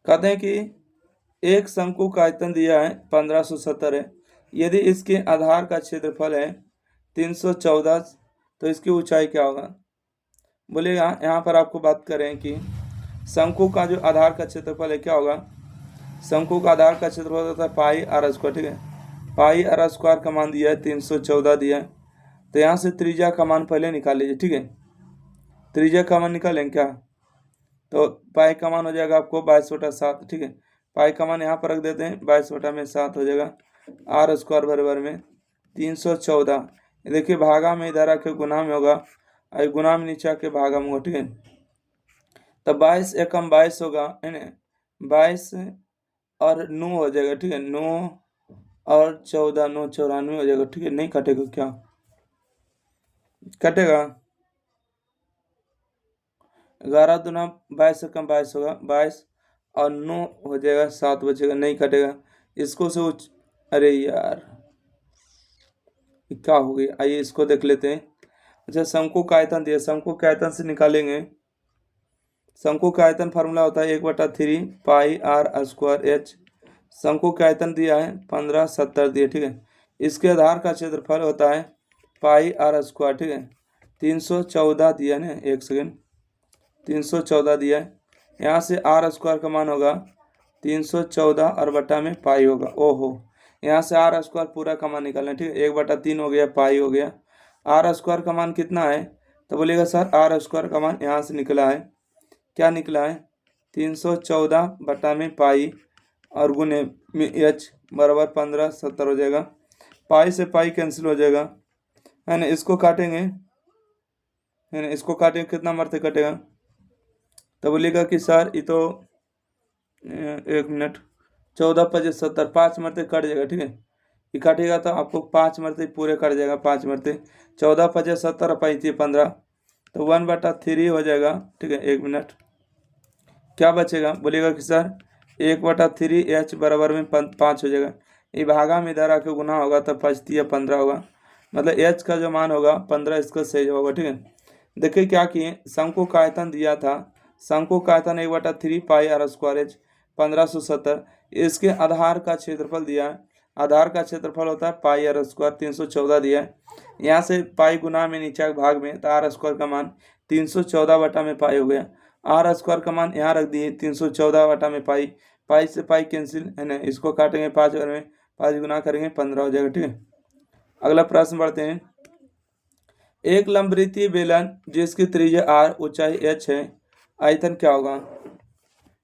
कहते हैं कि एक शंकु का आयतन दिया है 1570 है, यदि इसके आधार का क्षेत्रफल है 314, तो इसकी ऊंचाई क्या होगा। बोलेगा यहाँ पर आपको बात करें कि शंकु का जो आधार का क्षेत्रफल है क्या होगा। शंकु का आधार का क्षेत्रफल होता है पाई आर स्क्वायर, ठीक है। पाई आर स्क्वायर का मान दिया है 314 दिया है, तो यहाँ से त्रिज्या का मान पहले निकाल लीजिए, ठीक है। त्रिज्या का मान निकालें क्या, तो पाई का मान हो जाएगा आपको 22/7, ठीक है। पाई का मान यहाँ पर रख देते हैं, 22/7 हो जाएगा। आर स्क्वायर बराबर में 314, देखिए भागा में इधर आके गुना में होगा, और गुना में नीचे आके भागा में होगा, ठीक है। तो 22 एकम 22 होगा, है ना। 22 और 9 हो जाएगा, ठीक है। 9 और 14, 9 94 हो जाएगा, ठीक है। नहीं कटेगा क्या, कटेगा। 11 दूना 22 एकम 22 होगा, 22 और 9 हो जाएगा, 7 बचेगा, नहीं कटेगा। इसको से अरे यार क्या हो गई, आइए इसको देख लेते हैं। अच्छा, शंकु का आयतन दिया, शंकु के आयतन से निकालेंगे। शंकु का आयतन फार्मूला होता है 1/3 पाई आर स्क्वायर एच। शंकु का आयतन दिया है 1570 दिया, ठीक है। इसके आधार का क्षेत्रफल होता है पाई आर स्क्वायर, ठीक है। 314 दिया ना, एक सेकेंड, 314 दिया है। यहाँ से आर स्क्वायर का मान होगा 314 और बटा में पाई होगा। ओहो, यहाँ से आर स्क्वायर पूरा का मान निकालना है, ठीक है। 1/3 हो गया, पाई हो गया। आर स्क्वायर का मान कितना है, तो बोलिएगा सर आर स्क्वायर का मान यहाँ से निकला है, क्या निकला है, 314 बटा में पाई और गुने में एच बराबर 1570 हो जाएगा। पाई से पाई कैंसिल हो जाएगा, है ना। इसको काटेंगे, है ना, इसको काटेंगे, कितना मरते कटेगा, तो बोलिएगा कि सर ये तो 1 मिनट, 14×5 = 70, 5 मरते कट जाएगा, ठीक है। ये काटेगा तो आपको 5 मरते पूरे कट जाएगा, 5 मरते 14×5 = 70 5 15, तो 1/3 हो जाएगा, ठीक है। 1 मिनट, क्या बचेगा, बोलेगा कि सर 1/3 एच बराबर में 5 हो जाएगा। ये भागा में इधर आके गुना होगा तो 5×3 = 15 होगा, मतलब एच का जो मान होगा 15 इसका सही होगा, ठीक है। देखिए क्या किए, शंकु का आयतन दिया था, शंकु का आयतन 1/3 पाई आर स्क्वायर एच 1570। इसके आधार का क्षेत्रफल दिया है, आधार का क्षेत्रफल होता है पाई आर स्क्वायर, 314 दिया है। यहाँ से पाई गुना में नीचे भाग में, तो आर स्क्वायर का मान 314 बटा में पाई हो गया। आर स्क्वायर का मान यहाँ रख दिए 314 बटा में पाई, पाई से पाई कैंसिल, है ना। इसको काटेंगे 5 बार में, 5 गुना करेंगे 15 हो जाएगा, ठीक है। अगला प्रश्न बढ़ते हैं। एक लंबवृत्तीय बेलन जिसकी त्रिज्या आर ऊंचाई एच है, आयतन क्या होगा।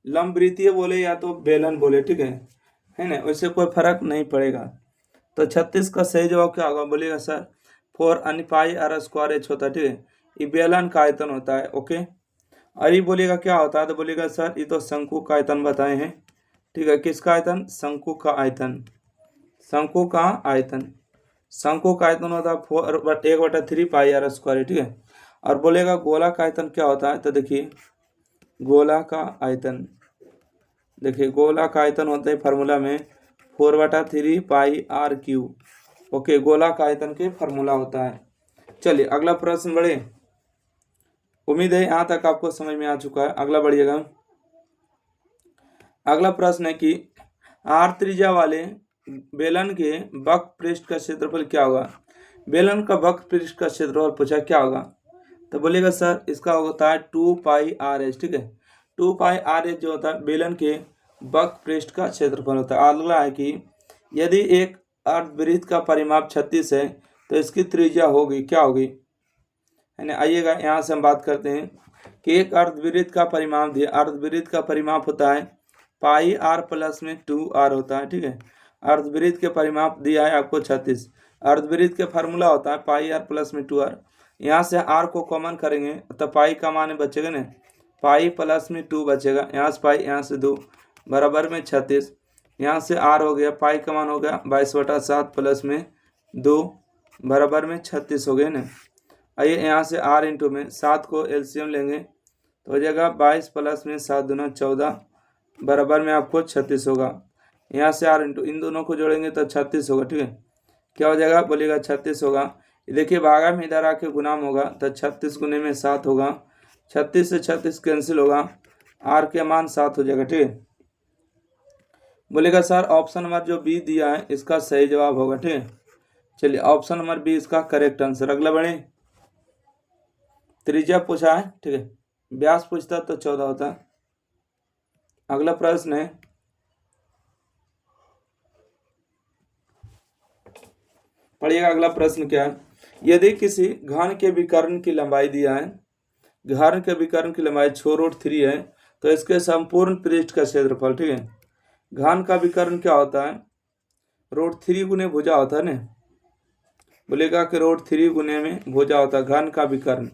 लंबवृत्तीय बोले या तो बेलन बोले, ठीक है ना, वैसे कोई फर्क नहीं पड़ेगा। तो 36 का सही जवाब क्या होगा, बोलेगा sir 4 pi R square H होता है, ठीक है। ये बेलन का आयतन होता है, ओके। और ये बोलेगा क्या होता है, तो बोलेगा सर ये तो शंकु का आयतन बताए हैं, ठीक है। किसका आयतन, शंकु का आयतन, शंकु का आयतन, शंकु का आयतन होता है 1/3 पाई आर स्क्वायर, ठीक है। और बोलेगा गोला का आयतन क्या होता है, तो देखिए गोला का आयतन, देखिए गोला का आयतन होता है फार्मूला में 4/3 पाई आर क्यू, ओके। गोला का आयतन के फार्मूला होता है। चलिए अगला प्रश्न बढ़े, उम्मीद है यहाँ तक आपको समझ में आ चुका है। अगला बढ़िएगा। अगला प्रश्न है कि आर त्रिज्या वाले बेलन के वक्र पृष्ठ का क्षेत्रफल क्या होगा। बेलन का वक्र पृष्ठ का क्षेत्रफल पूछा, क्या होगा, तो बोलेगा सर इसका होता है 2 पाई आर एच, ठीक है। 2 पाई आर एच जो होता है बेलन के वक्र पृष्ठ का क्षेत्रफल होता है। अगला है कि यदि एक अर्धवृत्त का परिमाप 36 है तो इसकी त्रिज्या होगी, क्या होगी, है ना। आइएगा यहाँ से हम बात करते हैं कि एक अर्धवृत्त का परिमाप दिया, अर्धवृत्त का परिमाप होता है पाई आर प्लस में 2r होता है, ठीक है। अर्धवृत्त के परिमाप दिया है आपको 36, अर्धवृत्त के फार्मूला होता है पाई आर प्लस में 2r। यहाँ से r को कॉमन करेंगे तो पाई का मान बचेगा ना, पाई प्लस में 2 बचेगा, यहाँ से पाई, यहाँ से 2 बराबर में 36। यहाँ से r हो गया, पाई का मान हो गया 22/7 प्लस में 2 बराबर में 36 हो गए ना। आइए यहाँ से r इंटू में 7 को एलसीएम लेंगे तो हो जाएगा 22 प्लस में 7 दूना 14 बराबर में आपको 36 होगा। यहाँ से r इंटू इन दोनों को जोड़ेंगे तो 36 होगा, ठीक है। क्या हो जाएगा, बोलिएगा 36 होगा। देखिए भागा में इधर आके गुनाम होगा तो 36 गुने में 7 होगा, 36 से 36 कैंसिल होगा, r के मान 7 हो जाएगा, ठीक है। बोलेगा सर ऑप्शन नंबर जो बी दिया है इसका सही जवाब होगा, ठीक है। चलिए ऑप्शन नंबर बी इसका करेक्ट आंसर। अगला बढ़े। त्रिज्या पूछा है, ठीक है। व्यास पूछता तो 14 होता। अगला प्रश्न है, पढ़िएगा अगला प्रश्न क्या है। यदि किसी घन के विकर्ण की लंबाई दिया है, घन के विकर्ण की लंबाई 6√3 है, तो इसके संपूर्ण पृष्ठ का क्षेत्रफल, ठीक है। घन का विकर्ण क्या होता है, √3 गुने भुजा होता है ना। बोलेगा कि √3 गुने में भुजा होता है घन का विकर्ण।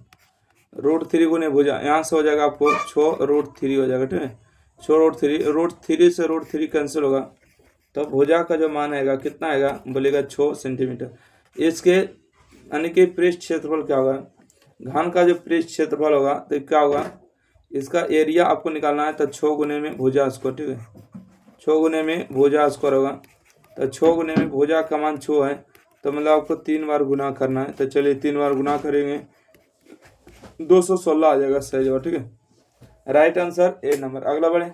√3 गुने भुजा, यहाँ से हो जाएगा आपको 6√3 हो जाएगा, ठीक है। 6√3 से √3 कैंसिल होगा, तो भुजा का जो मान आएगा कितना आएगा, बोलेगा 6 सेंटीमीटर। इसके यानी कि पृष्ठ क्षेत्रफल क्या होगा, घन का जो पृष्ठ क्षेत्रफल होगा तो क्या होगा, इसका एरिया आपको निकालना है, तो 6 गुने में भुजा स्क्वायर, ठीक है। 6 गुने में भुजा स्क्वायर होगा, तो 6 गुने में भुजा का मान 6 है, तो मतलब आपको 3 बार गुना करना है। तो चलिए 3 बार गुना करेंगे, 216 आ जाएगा सही जवाब, ठीक है। Right answer A number. अगला बढ़े।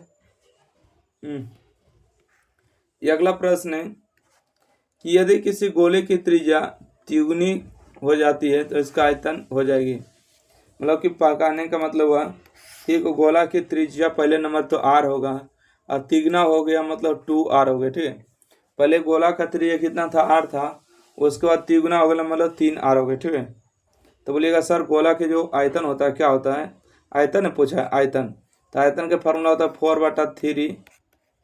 ये अगला प्रश्न है कि यदि किसी गोले की त्रिज्या तिगुनी हो जाती है तो इसका आयतन हो जाएगी। मतलब कि कहने का मतलब हुआ कि गोला की त्रिज्या पहले नंबर तो आर होगा और तिगुना हो गया मतलब 2r हो गया, ठीक है। पहले गोला का त्रिज्या कितना था, r था, उसके बाद तिगुना हो गया मतलब 3r हो गया, ठीक है। तो बोलिएगा सर गोला के जो आयतन होता है क्या होता है, आयतन है पूछा है, आयतन। तो आयतन का फॉर्मूला होता है 4/3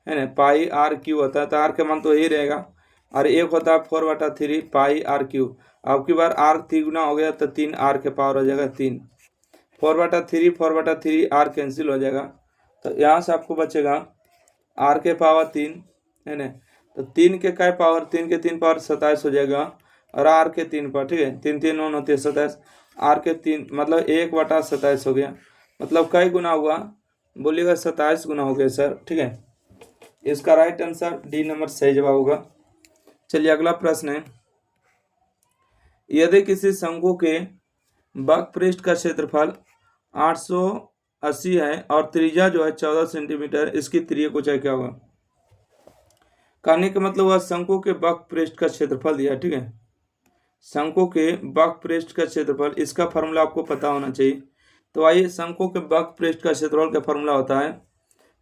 है ना, पाई आर क्यू होता है। तो आर का मान तो यही रहेगा, और एक होता है 4/3 पाई आर क्यू। अब की बार आर तिगुना हो गया तो 3r के पावर हो जाएगा 3। 4/3 आर कैंसिल हो जाएगा, तो यहाँ से आपको बचेगा आर के पावर 3 है ना। तो 3 के क्या पावर, 3 के 3 पावर 27 हो जाएगा, और आर के 3 पर, ठीक है। 3 3 9 होती है 27, आर के 3 मतलब 1/27 हो गया। मतलब कई गुना हुआ, बोलिएगा 27 गुना हो गया सर, ठीक है। इसका राइट आंसर डी नंबर सही जवाब होगा। चलिए अगला प्रश्न है, यदि किसी शंकु के वक्र पृष्ठ का क्षेत्रफल 880 है और त्रिज्या जो है 14 सेंटीमीटर, इसकी त्रिज्या ऊंचाई क्या होगा। कहने का मतलब हुआ शंकु के वक्र पृष्ठ का क्षेत्रफल दिया, ठीक है। शंकु के वक्र पृष्ठ का क्षेत्रफल, इसका फॉर्मूला आपको पता होना चाहिए। तो आइए, शंकु के वक्र पृष्ठ का क्षेत्रफल का फॉर्मूला होता है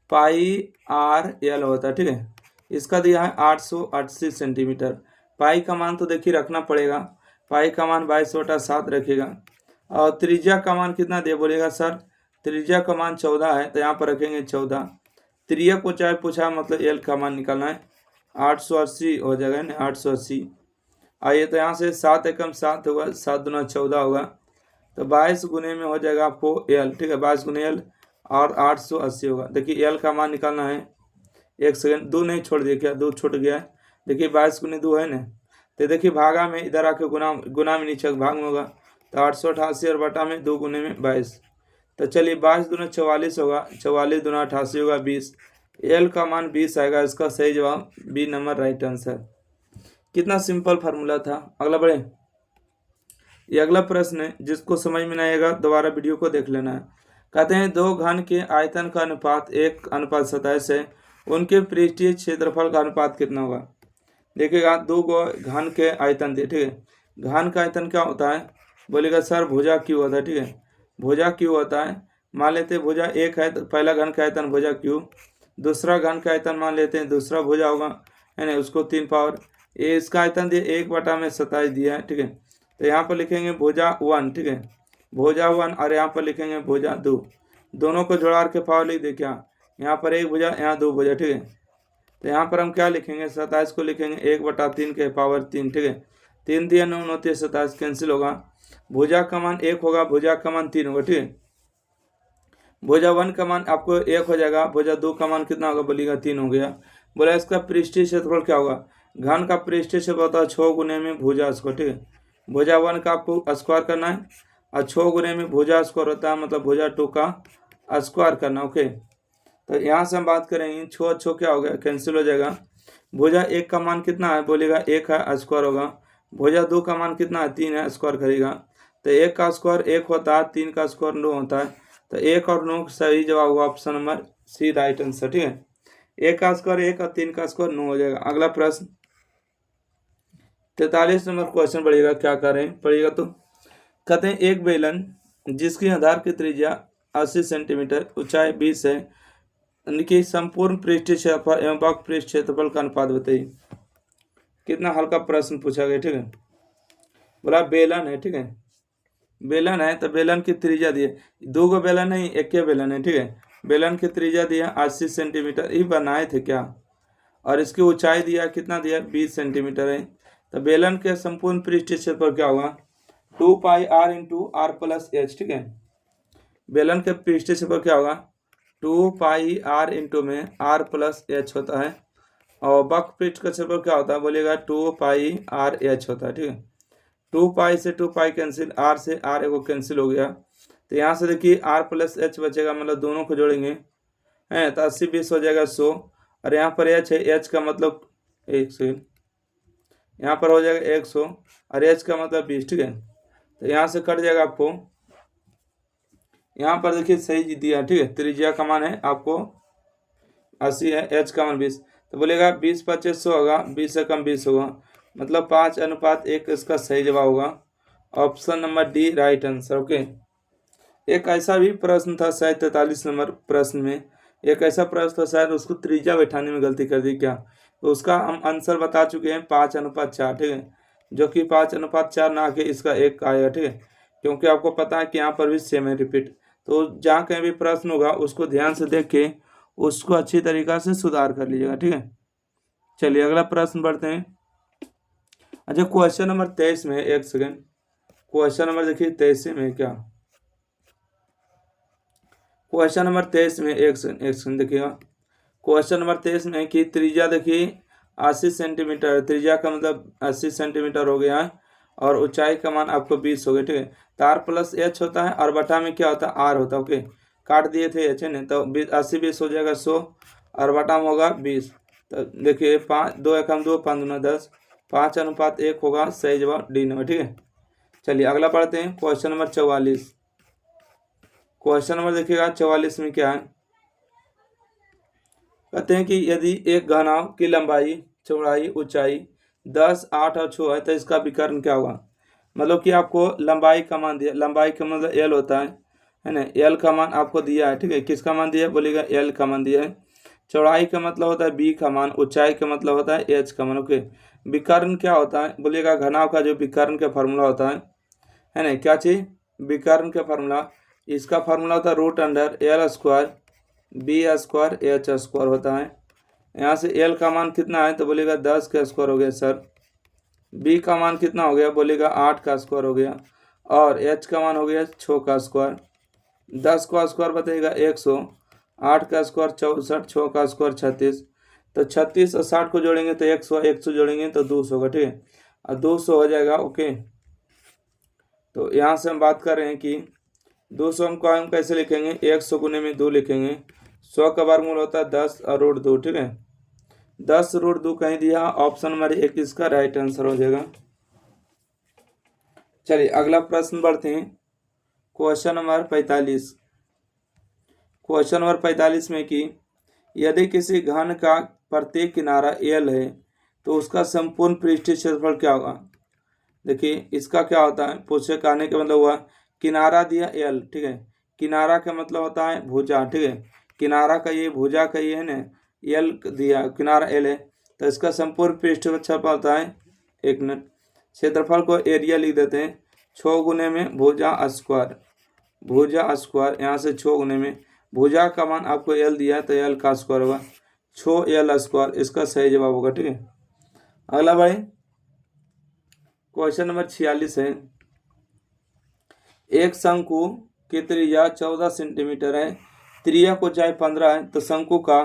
पाई आर एल होता है, ठीक है। इसका दिया है 880 सेंटीमीटर। पाई का मान तो देखिए रखना पड़ेगा, पाई का मान 22/7 रखेगा। और त्रिज्या का मान कितना दे, बोलेगा सर त्रिज्या का मान 14 है, तो यहाँ पर रखेंगे 14। त्रिज्या को चाहे पूछा मतलब एल का मान निकालना है, 880 हो जाएगा ना, 880। आइए तो यहाँ से 7 एकम 7 होगा, 7 दूना 14 होगा, तो 22 गुने में हो जाएगा आपको एल, ठीक है। 22 गुने एल और 880 होगा। देखिए एल का मान निकालना है, एक सेकंड, 2 नहीं छोड़ दिए क्या, 2 छूट गया है। देखिए 22 गुने 2 है ना, तो देखिए भागा में इधर आके गुना में नीचे भाग में होगा, तो 888 और बटा में 2 गुने में 22। तो चलिए 22 दूना 44 होगा, 44 दूना 88 होगा 20। एल का मान 20 आएगा। इसका सही जवाब बी नंबर राइट आंसर। कितना सिंपल फार्मूला था। अगला बढ़े। ये अगला प्रश्न है, जिसको समझ में नहीं आएगा दोबारा वीडियो को देख लेना है। कहते हैं दो घन के आयतन का अनुपात 1:27 है, उनके पृष्ठीय क्षेत्रफल का अनुपात कितना होगा। देखिएगा दो घन के आयतन थे, ठीक है। घन का आयतन क्या होता है, बोलेगा सर भुजा क्यू होता है, ठीक है। भुजा क्यू होता है। मान लेते हैं भुजा 1 है तो पहला घन का आयतन भुजा क्यू, दूसरा घन का आयतन मान लेते हैं दूसरा भुजा होगा, है ना, उसको 3 पावर। ये इसका आयतन दिया 1/27 दिया है, ठीक है। तो यहाँ पर लिखेंगे भुजा 1, ठीक है, भुजा 1, और यहाँ पर लिखेंगे भुजा 2। दोनों को जोड़ा के पावर लिख दे क्या, यहाँ पर 1 भुजा, यहाँ 2 भुजा, ठीक है। तो यहाँ पर हम क्या लिखेंगे, 27 को लिखेंगे 1/3 के पावर 3, ठीक है। 3 दिया 9 होती है 27 कैंसिल होगा। भुजा का मान 1 होगा, भुजा का मान 3 होगा, ठीक है। भुजा 1 का मान आपको 1 हो जाएगा, भुजा 2 का मान कितना होगा, बोलिएगा 3 हो गया। बोला इसका पृष्ठीय क्षेत्रफल क्या होगा। घन का पृष्ठीय क्षेत्रफल होता है 6 गुने में भुजा स्क्वायर, ठीक है। भुजा 1 का आपको स्क्वायर करना है, और 6 गुने में भुजा स्क्वायर होता है मतलब भुजा 2 का स्क्वायर करना, ओके। तो यहाँ से हम बात करेंगे 6 6 क्या हो गया, कैंसिल हो जाएगा। भुजा 1 का मान कितना है, बोलेगा 1 है, स्क्वायर होगा। भुजा 2 का मान कितना है, 3 है, स्क्वायर करेगा। तो 1 का स्क्वायर 1 होता है, 3 का स्क्वायर 9 होता है। तो 1 और 9 सही जवाब हुआ option number C right answer, ठीक है। 1 का स्क्वायर 1 और 3 का स्क्वायर 9 हो जाएगा। अगला प्रश्न 43 नंबर क्वेश्चन पढ़िएगा, क्या करें पढ़िएगा तो कहते हैं एक बेलन जिसकी आधार की त्रिज्या 80 सेंटीमीटर, ऊंचाई 20 है, कि संपूर्ण पृष्ठीय क्षेत्रफल एवं वक्र पृष्ठ क्षेत्रफल का अनुपात बताइए। कितना हल्का प्रश्न पूछा गया, ठीक है। बोला बेलन है, ठीक है, बेलन है तो बेलन की त्रिज्या दी है, 2 गो बेलन नहीं, एक ही बेलन है, ठीक है। बेलन की त्रिज्या दिया 80 सेंटीमीटर, ये बनाए थे क्या, और इसकी ऊंचाई दिया कितना दिया 20 सेंटीमीटर है। तो बेलन के संपूर्ण पृष्ठीय क्षेत्रफल क्या होगा 2 pi r into r plus h, ठीक है। बेलन के पृष्ठीय क्षेत्रफल क्या होगा 2 पाई आर इंटू में आर प्लस एच होता है, और वक्र पृष्ठ का क्षेत्रफल क्या होता है बोलिएगा 2 पाई आर एच होता है, ठीक है। 2 पाई से 2 पाई कैंसिल, आर से आर एगो कैंसिल हो गया, तो यहाँ से देखिए आर प्लस एच बचेगा, मतलब दोनों को जोड़ेंगे हैं तो 80 20 हो जाएगा 100, और यहाँ पर एच है, एच का मतलब 1 सेकेंड, यहाँ पर हो जाएगा 100 और एच का मतलब 20, ठीक है। तो यहाँ से कट जाएगा आपको, यहाँ पर देखिए सही दिया, ठीक है। त्रिज्या का मान है आपको 80 है, एच का मान 20, तो बोलेगा 20 25 100 होगा, 20 से कम 20 होगा, मतलब 5:1 इसका सही जवाब होगा। Option number D right answer, okay. एक ऐसा भी प्रश्न था शायद 43 नंबर प्रश्न में, एक ऐसा प्रश्न था शायद उसको त्रिज्या बैठाने में गलती कर दी क्या, तो उसका हम आंसर बता चुके हैं 5:4, ठीक है, जो कि 5:4 ना के इसका 1 आएगा, ठीक है, क्योंकि आपको पता है कि यहाँ पर भी सेम है रिपीट। तो जहाँ कहीं भी प्रश्न होगा उसको ध्यान से देख के उसको अच्छी तरीक़ा से सुधार कर लीजिएगा, ठीक है। चलिए अगला प्रश्न बढ़ते हैं। अच्छा क्वेश्चन नंबर 23 में, एक सेकेंड, क्वेश्चन नंबर देखिए 23 में क्या, क्वेश्चन नंबर 23 में एक सेकंड देखिएगा, क्वेश्चन नंबर 23 में कि त्रिज्या देखिए 80 सेंटीमीटर, त्रिज्या का मतलब 80 सेंटीमीटर हो गया है, और ऊंचाई का मान आपको 20 हो गया, ठीक है। तो आर प्लस एच होता है और बटा में क्या होता है आर होता है, ओके। काट दिए थे एच है ना, तो 80 20 हो जाएगा 100, और बटा में होगा 20। तो देखिए 5 2 1 2 5 2 10, 5:1 होगा, सही जवाब डी नंबर, ठीक है। चलिए अगला पढ़ते हैं क्वेश्चन नंबर 44। क्वेश्चन नंबर देखिएगा 44 में क्या है, कहते हैं कि यदि एक घनाभ की लंबाई चौड़ाई ऊंचाई 10 8 और 6 है तो इसका विकर्ण क्या होगा। मतलब कि आपको लंबाई का मान दिया, लंबाई का मतलब एल होता है ना, एल का मान आपको दिया है, ठीक है। किसका मान दिया है बोलिएगा एल का मान दिया है। चौड़ाई का मतलब होता है बी का मान, ऊंचाई का मतलब होता है एच का मान, ओके। विकर्ण क्या होता है बोलिएगा घनाभ का जो विकर्ण का फार्मूला होता है ना, क्या चीज विकर्ण का फार्मूला, इसका फार्मूला होता है √√एल² बी² एच² होता है। यहाँ से एल का मान कितना है तो बोलेगा 10 का स्क्वायर हो गया सर, बी का मान कितना हो गया बोलेगा 8 का स्क्वायर हो गया, और एच का मान हो गया 6 का स्क्वायर। 10 का स्क्वायर बताइएगा 100, 8 का स्क्वायर 64, 6 का स्क्वायर 36, तो 36 और 60 को जोड़ेंगे तो 100, 100 जोड़ेंगे तो 200 होगा, ठीक है, और 200 हो जाएगा, ओके। तो यहाँ से हम बात कर रहे हैं कि 200 को हम कैसे लिखेंगे, 100 गुने में 2 लिखेंगे, 100 का वर्गमूल होता है 10 और √2, ठीक है। 10 √2 कहीं दिया, ऑप्शन नंबर 1 इसका राइट आंसर हो जाएगा। चलिए अगला प्रश्न बढ़ते हैं, क्वेश्चन नंबर 45। क्वेश्चन नंबर 45 में कि यदि किसी घन का प्रत्येक किनारा एल है तो उसका संपूर्ण पृष्ठीय क्षेत्रफल क्या होगा। देखिए इसका क्या होता है, पूछे कहने का मतलब हुआ किनारा दिया एल, ठीक है, किनारा का मतलब होता है भुजा, ठीक है, किनारा का ये भुजा का ये है ना, एल दिया, किनारा एल है, तो इसका संपूर्ण पृष्ठीय क्षेत्रफल होता है, एक मिनट, क्षेत्रफल को एरिया लिख देते हैं, 6 गुने में भुजा स्क्वायर, भुजा स्क्वायर, यहाँ से 6 गुने में भुजा का मान आपको एल दिया तो एल का स्क्वायर होगा, 6l², इसका सही जवाब होगा, ठीक है। अगला भाई क्वेश्चन नंबर 46 है, एक शंकु की त्रिज्या 14 सेंटीमीटर है, त्रिज्या को ऊंचाई 15 है, तो शंकु का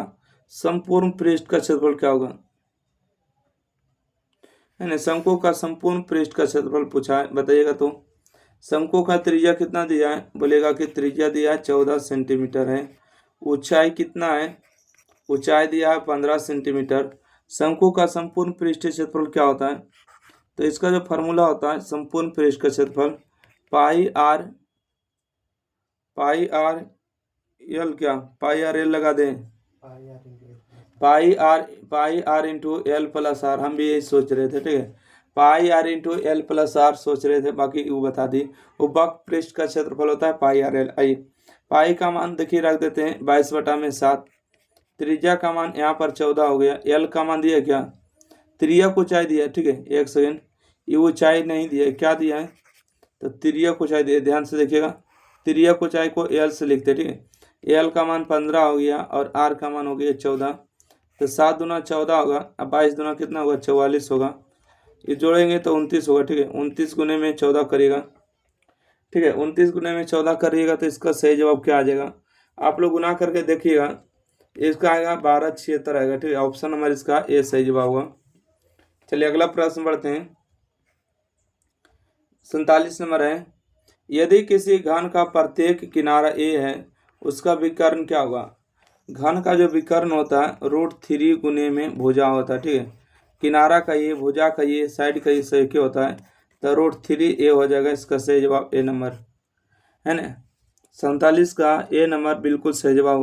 संपूर्ण पृष्ठ का क्षेत्रफल क्या होगा, है ना। शंकु का संपूर्ण पृष्ठ का क्षेत्रफल पूछा है, बताइएगा तो। शंकु का त्रिज्या कितना दिया है बोलेगा कि त्रिज्या दिया है 14 सेंटीमीटर है, ऊंचाई कितना है, ऊंचाई दिया है 15 सेंटीमीटर। शंकु का संपूर्ण पृष्ठीय क्षेत्रफल क्या होता है, तो इसका जो फार्मूला होता है संपूर्ण पृष्ठ का क्षेत्रफल पाई आर एल, क्या पाई आर एल लगा दें, pi r into l plus r, हम भी यही सोच रहे थे, ठीक है। Pi r into l plus r सोच रहे थे, बाकी वो बता दी। वो वक्र पृष्ठ का क्षेत्रफल होता है पाई आर एल। आइए पाई का मान देखिए रख देते हैं 22/7। त्रिज्या का मान यहाँ पर 14 हो गया। एल का मान दिया क्या, तिर्यक ऊंचाई दिया है, ठीक है। एक सेकेंड, ये ऊंचाई नहीं दिया है, क्या दिया है, तो तिर्यक ऊंचाई दिया। ध्यान से देखिएगा, तिर्यक ऊंचाई को एल से लिखते, ठीक है। एल का मान 15 हो गया और आर का मान हो गया 14। तो 7 दूना 14 होगा, अब 22 दूना कितना होगा, 44 होगा। ये जोड़ेंगे तो 29 होगा, ठीक है। 29 गुने में 14 करिएगा, ठीक है। 29 गुने में 14 करिएगा तो इसका सही जवाब क्या आ जाएगा, आप लोग गुना करके देखिएगा। इसका आएगा 1276 आएगा, ठीक है। ऑप्शन नंबर इसका ए सही जवाब होगा। चलिए अगला प्रश्न बढ़ते हैं। 47 नंबर है, यदि किसी घन का प्रत्येक किनारा ए है, उसका विकर्ण क्या होगा। घन का जो विकर्ण होता है √3 गुने में भुजा होता है, ठीक है। किनारा का ये, भुजा का ये, साइड का ये सही क्या होता है, तो √3 ए हो जाएगा। इसका सही जवाब ए नंबर है ना। 47 का ए नंबर बिल्कुल सही जवाब।